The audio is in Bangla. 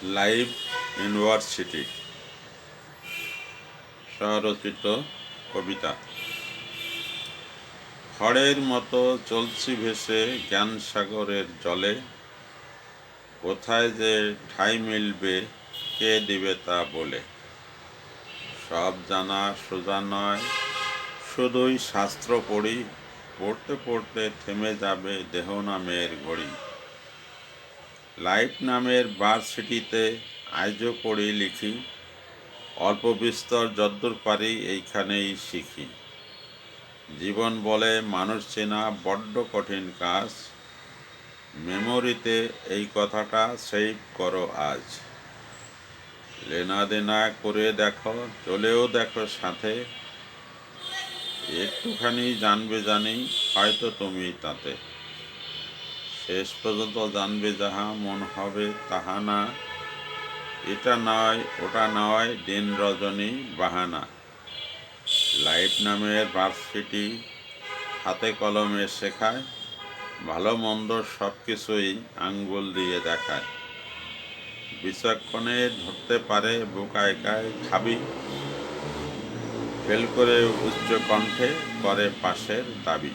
লাইভ ইউনিভার্সিটি স্বরচিত কবিতা। খড়ের মতো চলছি ভেসে জ্ঞানসাগরের জলে, কোথায় যে ঠাঁই মিলবে কে দিবে তা বলে। সব জানা সোজা নয়, শুধুই শাস্ত্র পড়ি, পড়তে পড়তে থেমে যাবে দেহ নামের ঘড়ি। লাইফ নামের ভার্সিটিতে আজও পড়ি লিখি, অল্প বিস্তর যদ্দূর পারি এইখানেই শিখি। জীবন বলে মানুষ চেনা বড্ড কঠিন কাজ, মেমোরিতে এই কথাটা সেভ করো আজ। লেনা দেনা করে দেখো, চলেও দেখো সাথে, একটুখানি জানবে জানি হয়তো তুমি তাতে। শেষ পর্যন্ত জানবে যাহা মন হবে তাহা না, এটা নয় ওটা নয় দিন রজনী বাহানা। লাইফ নামের ভার্সিটি হাতে কলমে শেখায়, ভালো মন্দ সব কিছুই আঙ্গুল দিয়ে দেখায়। বিচক্ষণে ধরতে পারে বোকা একায় খাবি, ফেল করে উচ্চ কণ্ঠে করে পাশের দাবি।